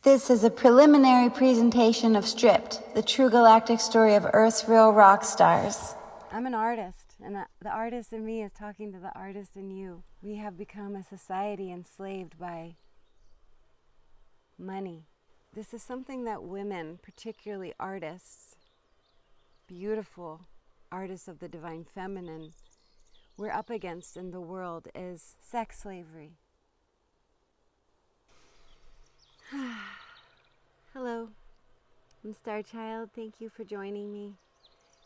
This is a preliminary presentation of Stripped, the true galactic story of Earth's real rock stars. I'm an artist, and the artist in me is talking to the artist in you. We have become a society enslaved by money. This is something that women, particularly artists, beautiful artists of the divine feminine, we're up against in the world is sex slavery. Hello, I'm Starchild. Thank you for joining me.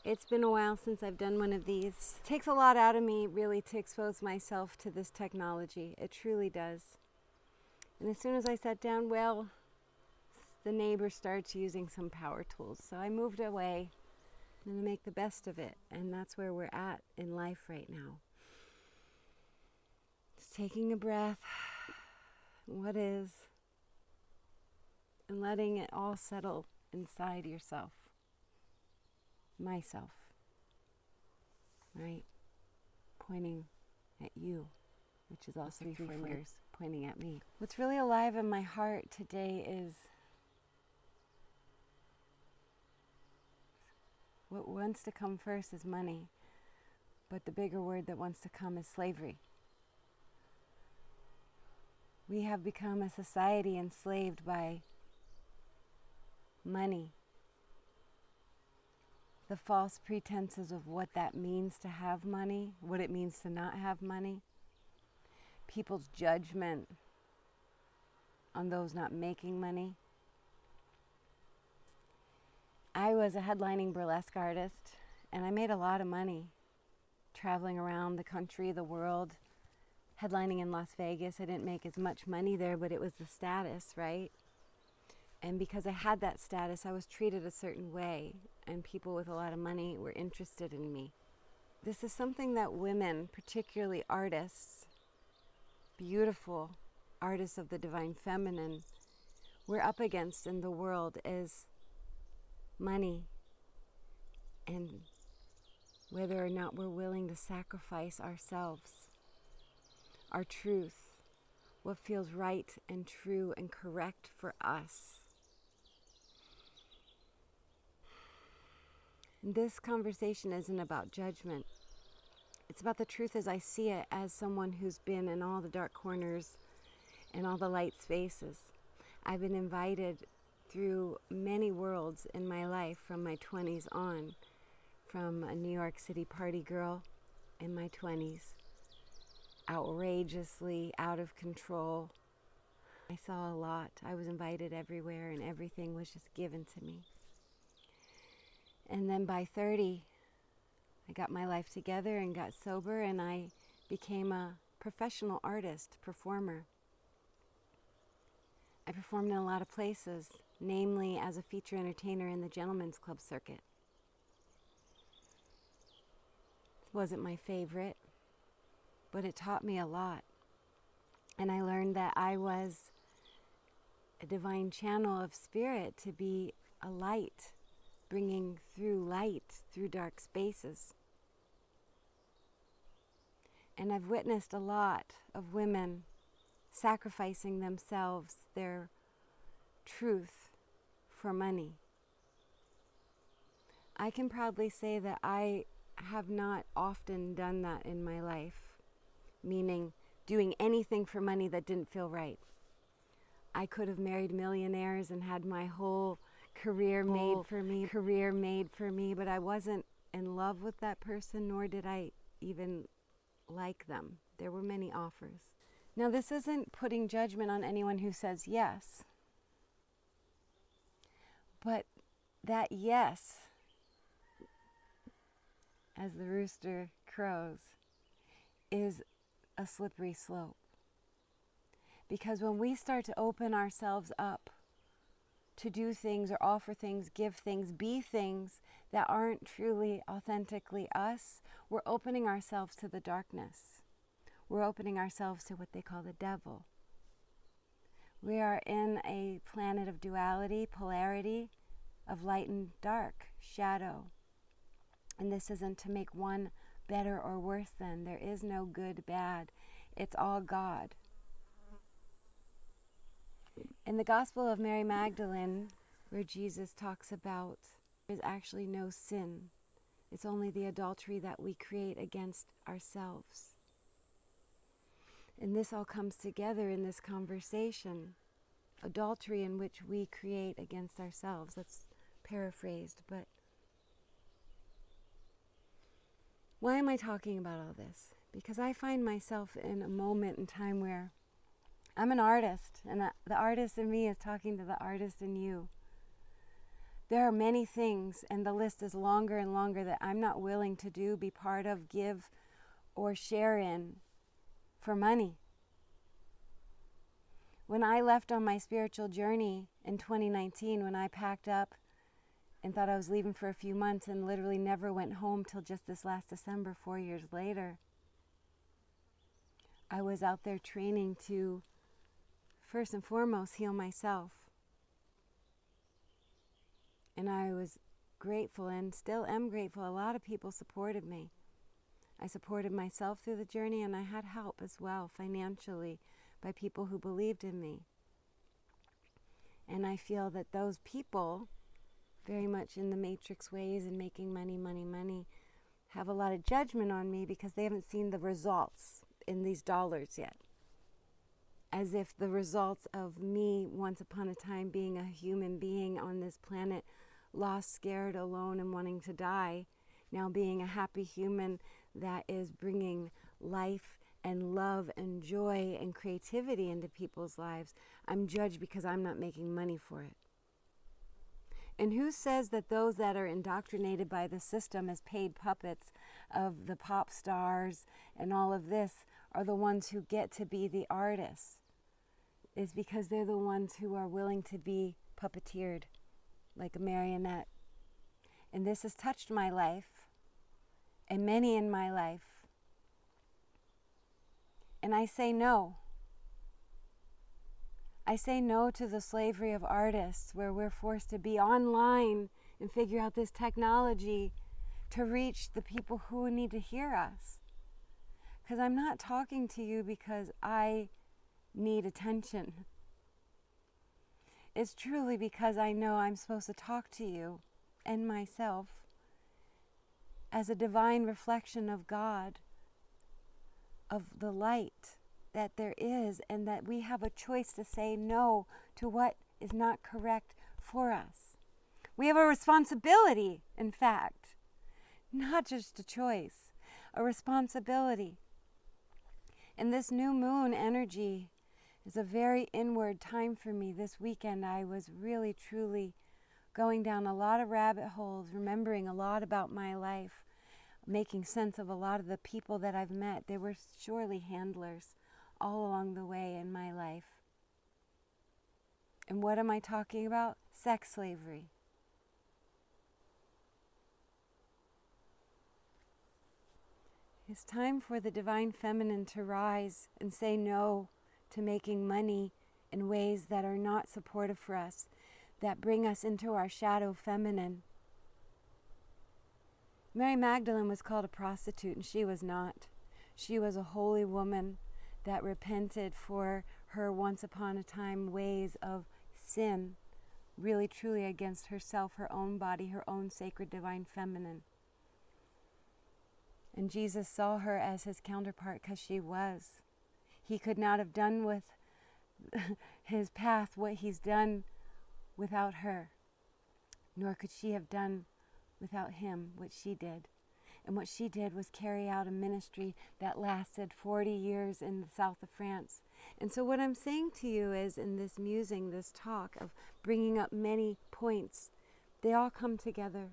It's been a while since I've done one of these. It takes a lot out of me, really, to expose myself to this technology. It truly does. And as soon as I sat down, well, the neighbor starts using some power tools. So I moved away and to make the best of it. And that's where we're at in life right now. Just taking a breath. What is? And letting it all settle inside yourself. Myself. Right? Pointing at you, which is also three fingers pointing at me. What's really alive in my heart today is what wants to come first is money, but the bigger word that wants to come is slavery. We have become a society enslaved by money. The false pretenses of what that means to have money, what it means to not have money, people's judgment on those not making money. I was a headlining burlesque artist, and I made a lot of money traveling around the country, the world, headlining in Las Vegas. I didn't make as much money there, but it was the status, right? And because I had that status, I was treated a certain way, and people with a lot of money were interested in me. This is something that women, particularly artists, beautiful artists of the divine feminine, we're up against in the world is money, and whether or not we're willing to sacrifice ourselves, our truth, what feels right and true and correct for us. This conversation isn't about judgment. It's about the truth as I see it, as someone who's been in all the dark corners and all the light spaces. I've been invited through many worlds in my life from my 20s on, from a New York City party girl in my 20s, outrageously out of control. I saw a lot. I was invited everywhere, and everything was just given to me. And then by 30, I got my life together and got sober, and I became a professional artist, performer. I performed in a lot of places, namely as a feature entertainer in the Gentlemen's Club circuit. It wasn't my favorite, but it taught me a lot. And I learned that I was a divine channel of spirit to be a light, bringing through light through dark spaces. And I've witnessed a lot of women sacrificing themselves, their truth, for money. I can proudly say that I have not often done that in my life, meaning doing anything for money that didn't feel right. I could have married millionaires and had my whole career made for me, but I wasn't in love with that person, nor did I even like them. There were many offers. Now, this isn't putting judgment on anyone who says yes, but that yes, as the rooster crows, is a slippery slope. Because when we start to open ourselves up to do things or offer things, give things, be things that aren't truly authentically us, we're opening ourselves to the darkness. We're opening ourselves to what they call the devil. We are in a planet of duality, polarity, of light and dark, shadow. And this isn't to make one better or worse than. There is no good, bad. It's all God. In the Gospel of Mary Magdalene, where Jesus talks about there's actually no sin, it's only the adultery that we create against ourselves. And this all comes together in this conversation. Adultery in which we create against ourselves. That's paraphrased, but why am I talking about all this? Because I find myself in a moment in time where I'm an artist, and the artist in me is talking to the artist in you. There are many things, and the list is longer and longer, that I'm not willing to do, be part of, give, or share in for money. When I left on my spiritual journey in 2019, when I packed up and thought I was leaving for a few months and literally never went home till just this last December, 4 years later, I was out there training to, first and foremost, heal myself. And I was grateful and still am grateful. A lot of people supported me. I supported myself through the journey, and I had help as well financially by people who believed in me. And I feel that those people, very much in the matrix ways and making money, money, money, have a lot of judgment on me because they haven't seen the results in these dollars yet. As if the results of me once upon a time being a human being on this planet, lost, scared, alone, and wanting to die, now being a happy human that is bringing life and love and joy and creativity into people's lives, I'm judged because I'm not making money for it. And who says that those that are indoctrinated by the system as paid puppets of the pop stars and all of this are the ones who get to be the artists? It's because they're the ones who are willing to be puppeteered like a marionette. And this has touched my life and many in my life. And I say no. I say no to the slavery of artists where we're forced to be online and figure out this technology to reach the people who need to hear us. Because I'm not talking to you because I need attention. It's truly because I know I'm supposed to talk to you and myself as a divine reflection of God, of the light that there is, and that we have a choice to say no to what is not correct for us. We have a responsibility, in fact, not just a choice, a responsibility. And this new moon energy is a very inward time for me. This weekend I was really, truly going down a lot of rabbit holes, remembering a lot about my life, making sense of a lot of the people that I've met. They were surely handlers all along the way in my life. And what am I talking about? Sex slavery. It's time for the divine feminine to rise and say no to making money in ways that are not supportive for us, that bring us into our shadow feminine. Mary Magdalene was called a prostitute, and she was not. She was a holy woman that repented for her once upon a time ways of sin, really truly against herself, her own body, her own sacred divine feminine. And Jesus saw her as his counterpart because she was. He could not have done with his path what he's done without her, nor could she have done without him what she did. And what she did was carry out a ministry that lasted 40 years in the south of France. And so what I'm saying to you is, in this musing, this talk of bringing up many points, they all come together.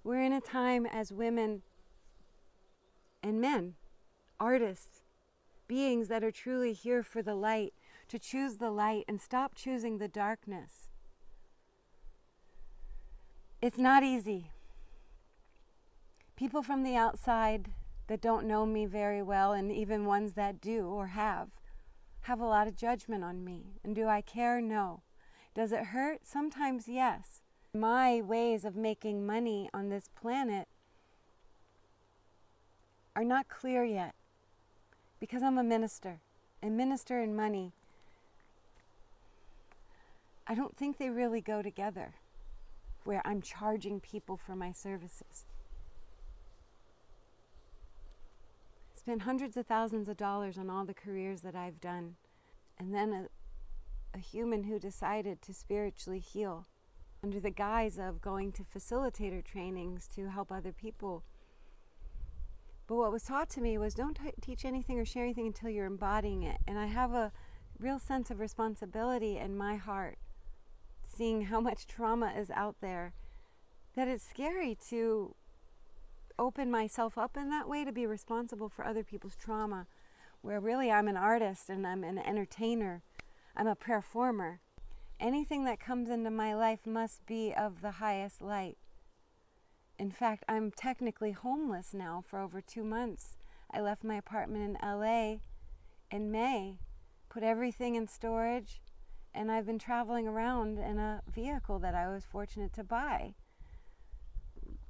We're in a time as women and men, artists, beings that are truly here for the light, to choose the light and stop choosing the darkness. It's not easy. People from the outside that don't know me very well, and even ones that do or have a lot of judgment on me. And do I care? No. Does it hurt? Sometimes, yes. My ways of making money on this planet are not clear yet, because I'm a minister, and minister and money I don't think they really go together, where I'm charging people for my services. Spent hundreds of thousands of dollars on all the careers that I've done, and then a human who decided to spiritually heal under the guise of going to facilitator trainings to help other people. But what was taught to me was don't teach anything or share anything until you're embodying it. And I have a real sense of responsibility in my heart, seeing how much trauma is out there, that it's scary to open myself up in that way, to be responsible for other people's trauma, where really I'm an artist and I'm an entertainer. I'm a prayerformer. Anything that comes into my life must be of the highest light. In fact, I'm technically homeless now for over 2 months. I left my apartment in LA in May, put everything in storage, and I've been traveling around in a vehicle that I was fortunate to buy.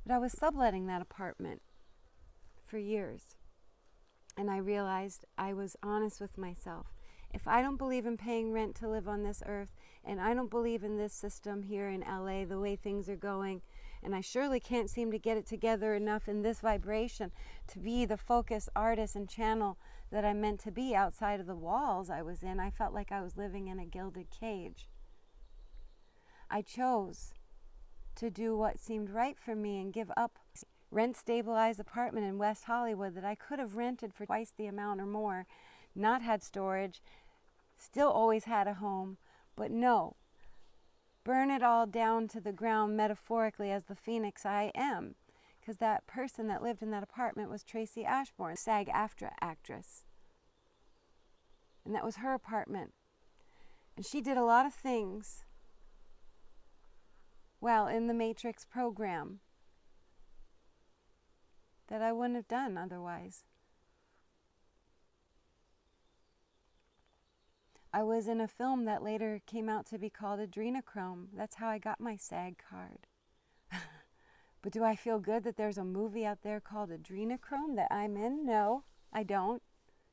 But I was subletting that apartment for years. And I realized I was honest with myself. If I don't believe in paying rent to live on this earth, and I don't believe in this system here in LA, the way things are going, and I surely can't seem to get it together enough in this vibration to be the focus, artist, and channel that I'm meant to be outside of the walls I was in. I felt like I was living in a gilded cage. I chose to do what seemed right for me and give up rent-stabilized apartment in West Hollywood that I could have rented for twice the amount or more, not had storage, still always had a home, but no, burn it all down to the ground metaphorically as the phoenix I am, because that person that lived in that apartment was Tracy Ashbourne, SAG-AFTRA actress, and that was her apartment, and she did a lot of things well in the Matrix program that I wouldn't have done otherwise. I was in a film that later came out to be called Adrenochrome. That's how I got my SAG card. But do I feel good that there's a movie out there called Adrenochrome that I'm in? No, I don't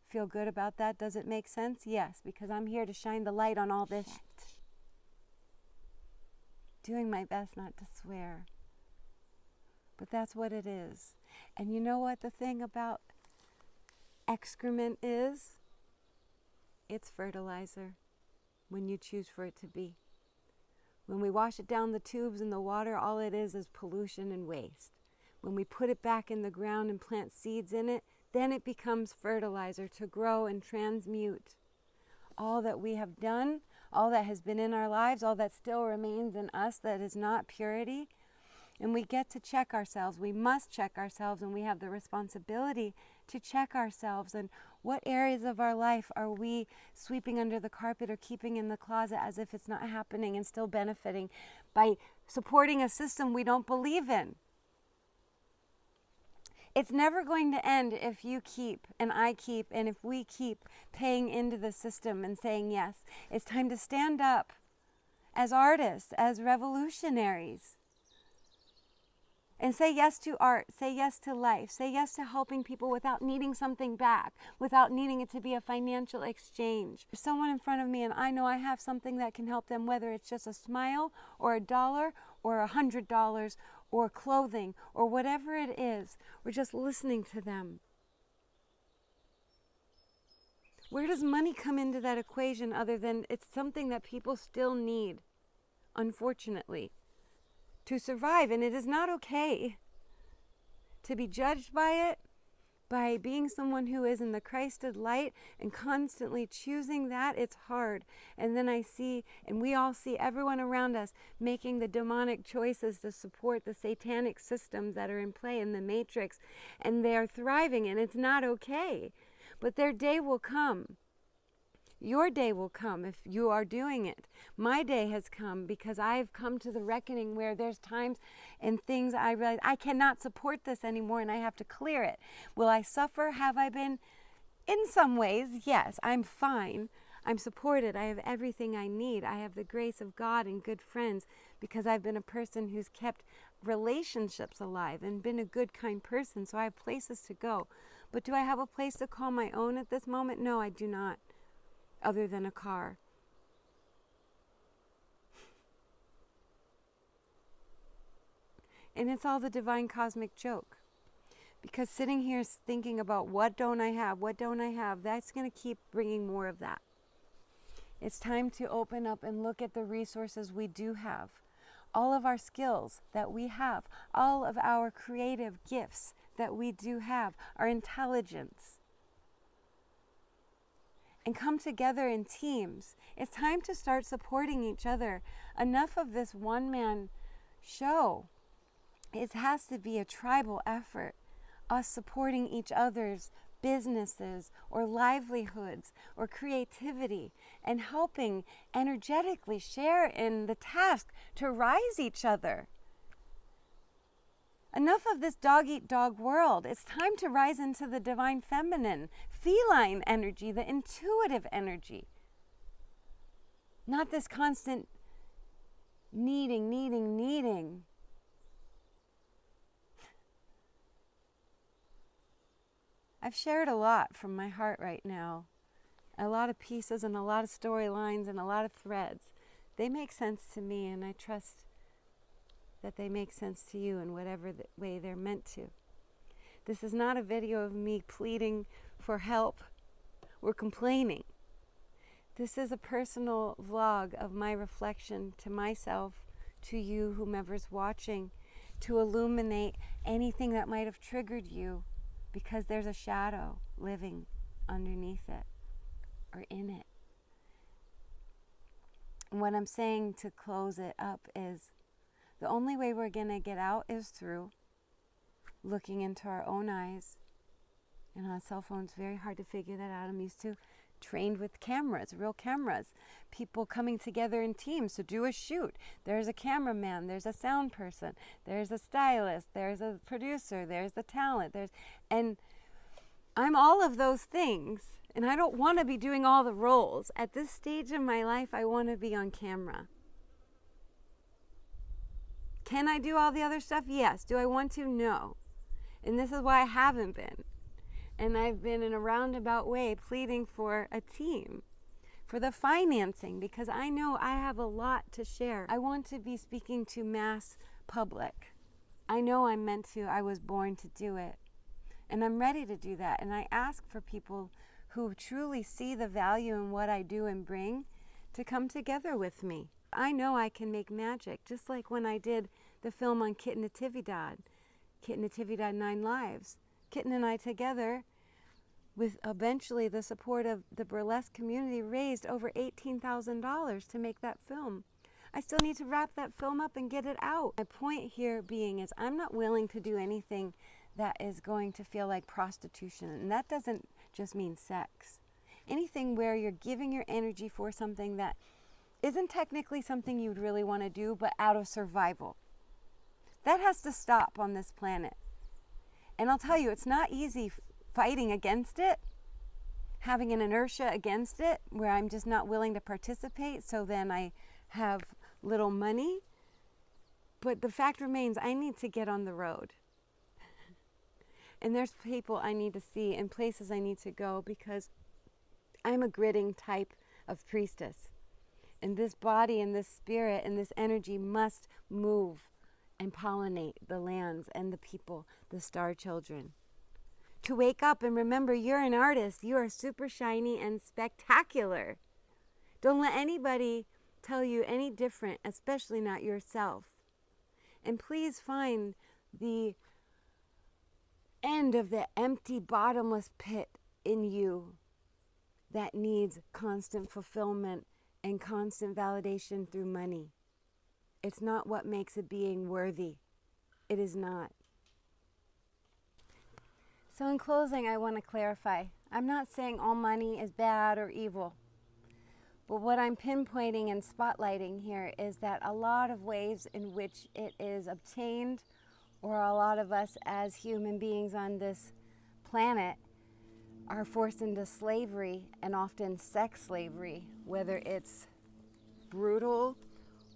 feel good about that. Does it make sense? Yes, because I'm here to shine the light on all this shit. Doing my best not to swear. But that's what it is. And you know what the thing about excrement is? It's fertilizer when you choose for it to be. When we wash it down the tubes in the water, all it is pollution and waste. When we put it back in the ground and plant seeds in it, then it becomes fertilizer to grow and transmute all that we have done, all that has been in our lives, all that still remains in us that is not purity. And we get to check ourselves. We must check ourselves, and we have the responsibility to check ourselves. And what areas of our life are we sweeping under the carpet or keeping in the closet as if it's not happening and still benefiting by supporting a system we don't believe in? It's never going to end if you keep, and I keep, and if we keep paying into the system and saying yes. It's time to stand up as artists, as revolutionaries. And say yes to art, say yes to life, say yes to helping people without needing something back, without needing it to be a financial exchange. There's someone in front of me and I know I have something that can help them, whether it's just a smile or $1 or $100 or clothing or whatever it is. We're just listening to them. Where does money come into that equation other than it's something that people still need, unfortunately, to survive? And it is not okay to be judged by it, by being someone who is in the Christed light and constantly choosing that. It's hard. And then I see, and we all see everyone around us making the demonic choices to support the satanic systems that are in play in the Matrix, and they're thriving, and it's not okay. But their day will come. Your day will come if you are doing it. My day has come because I've come to the reckoning where there's times and things I realize I cannot support this anymore and I have to clear it. Will I suffer? Have I been? In some ways, yes, I'm fine. I'm supported. I have everything I need. I have the grace of God and good friends because I've been a person who's kept relationships alive and been a good, kind person. So I have places to go. But do I have a place to call my own at this moment? No, I do not. Other than a car. And it's all the divine cosmic joke. Because sitting here thinking about what don't I have, that's going to keep bringing more of that. It's time to open up and look at the resources we do have. All of our skills that we have, all of our creative gifts that we do have, our intelligence. And come together in teams. It's time to start supporting each other. Enough of this one-man show. It has to be a tribal effort. Us supporting each other's businesses or livelihoods or creativity and helping energetically share in the task to rise each other. Enough of this dog-eat-dog world. It's time to rise into the divine feminine, feline energy, the intuitive energy. Not this constant needing. I've shared a lot from my heart right now. A lot of pieces and a lot of storylines and a lot of threads. They make sense to me, and I trust that they make sense to you in whatever way they're meant to. This is not a video of me pleading for help or complaining. This is a personal vlog of my reflection to myself, to you, whomever's watching, to illuminate anything that might have triggered you, because there's a shadow living underneath it or in it. And what I'm saying to close it up is the only way we're going to get out is through looking into our own eyes. And on a cell phone, it's very hard to figure that out. I'm used to trained with cameras, real cameras. People coming together in teams to do a shoot. There's a cameraman, there's a sound person, there's a stylist, there's a producer, there's the talent, and I'm all of those things, and I don't want to be doing all the roles. At this stage in my life, I want to be on camera. Can I do all the other stuff? Yes. Do I want to? No. And this is why I haven't been. And I've been in a roundabout way pleading for a team, for the financing, because I know I have a lot to share. I want to be speaking to mass public. I know I'm meant to. I was born to do it. And I'm ready to do that. And I ask for people who truly see the value in what I do and bring to come together with me. I know I can make magic, just like when I did the film on Kitten Natividad, 9 Lives. Kitten and I together, with eventually the support of the burlesque community, raised over $18,000 to make that film. I still need to wrap that film up and get it out. My point here being is I'm not willing to do anything that is going to feel like prostitution. And that doesn't just mean sex. Anything where you're giving your energy for something that isn't technically something you'd really want to do, but out of survival. That has to stop on this planet. And I'll tell you, it's not easy fighting against it, having an inertia against it, where I'm just not willing to participate, so then I have little money. But the fact remains, I need to get on the road. And there's people I need to see and places I need to go, because I'm a gritting type of priestess. And this body and this spirit and this energy must move and pollinate the lands and the people, the star children. To wake up and remember you're an artist. You are super shiny and spectacular. Don't let anybody tell you any different, especially not yourself. And please find the end of the empty, bottomless pit in you that needs constant fulfillment and constant validation through money. It's not what makes a being worthy. It is not. So in closing, I want to clarify. I'm not saying all money is bad or evil. But what I'm pinpointing and spotlighting here is that a lot of ways in which it is obtained, or a lot of us as human beings on this planet are forced into slavery, and often sex slavery, whether it's brutal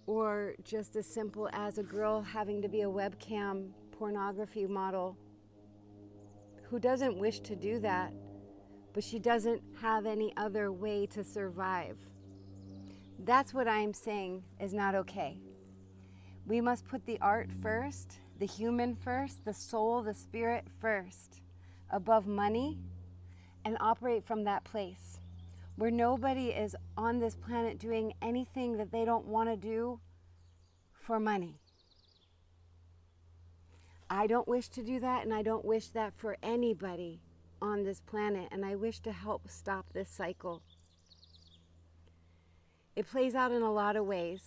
or just as simple as a girl having to be a webcam pornography model who doesn't wish to do that, but she doesn't have any other way to survive. That's what I'm saying is not okay. We must put the art first, the human first, the soul, the spirit first, above money, and operate from that place where nobody is on this planet doing anything that they don't want to do for money. I don't wish to do that, and I don't wish that for anybody on this planet, and I wish to help stop this cycle. It plays out in a lot of ways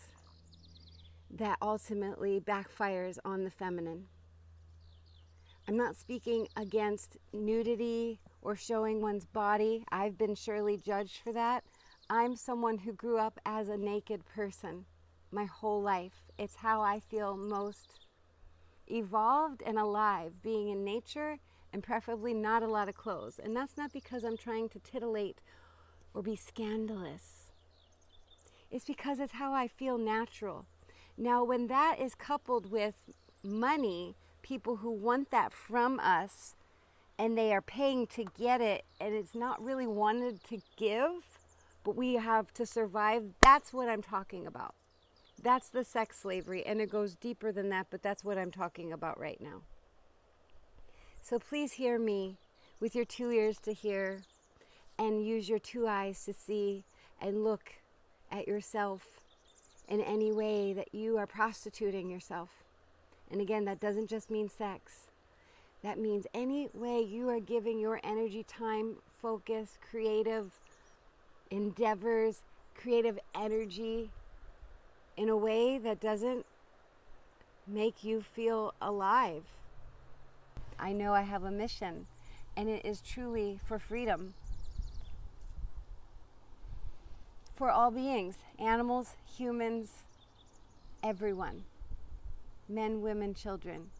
that ultimately backfires on the feminine. I'm not speaking against nudity or showing one's body. I've been surely judged for that. I'm someone who grew up as a naked person my whole life. It's how I feel most evolved and alive, being in nature and preferably not a lot of clothes. And that's not because I'm trying to titillate or be scandalous. It's because it's how I feel natural. Now, when that is coupled with money, people who want that from us and they are paying to get it, and it's not really wanted to give, but we have to survive, that's what I'm talking about. That's the sex slavery, and it goes deeper than that, but that's what I'm talking about right now. So please hear me with your 2 ears to hear and use your 2 eyes to see and look at yourself in any way that you are prostituting yourself. And again, that doesn't just mean sex. That means any way you are giving your energy, time, focus, creative endeavors, creative energy in a way that doesn't make you feel alive. I know I have a mission, and it is truly for freedom. For all beings, animals, humans, everyone, men, women, children.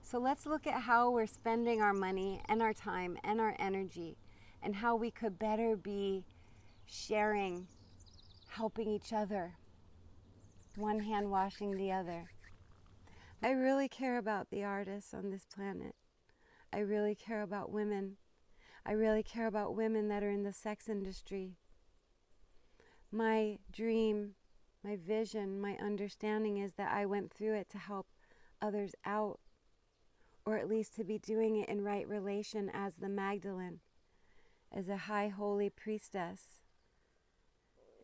So let's look at how we're spending our money and our time and our energy, and how we could better be sharing, helping each other, one hand washing the other. I really care about the artists on this planet. I really care about women. I really care about women that are in the sex industry. My dream, my vision, my understanding is that I went through it to help others out, or at least to be doing it in right relation as the Magdalene, as a high holy priestess.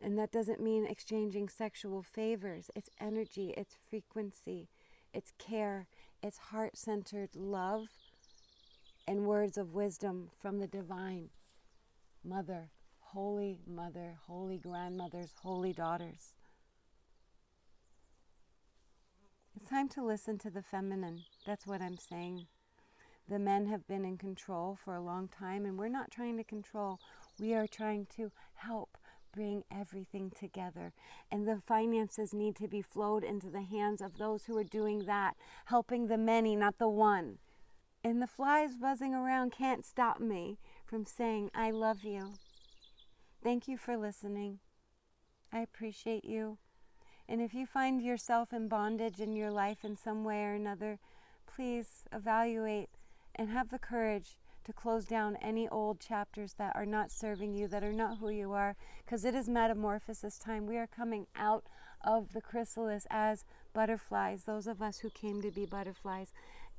And that doesn't mean exchanging sexual favors. It's energy, it's frequency, it's care, it's heart-centered love and words of wisdom from the divine mother, holy grandmothers, holy daughters. It's time to listen to the feminine. That's what I'm saying. The men have been in control for a long time, and we're not trying to control. We are trying to help bring everything together. And the finances need to be flowed into the hands of those who are doing that, helping the many, not the one. And the flies buzzing around can't stop me from saying, I love you. Thank you for listening. I appreciate you. And if you find yourself in bondage in your life in some way or another, please evaluate and have the courage to close down any old chapters that are not serving you, that are not who you are, because it is metamorphosis time. We are coming out of the chrysalis as butterflies, those of us who came to be butterflies,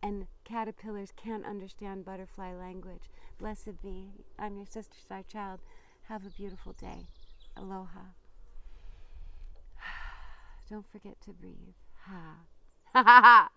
and caterpillars can't understand butterfly language. Blessed be. I'm your sister, Starchild. Have a beautiful day. Aloha. Don't forget to breathe. Ha. Ha ha ha.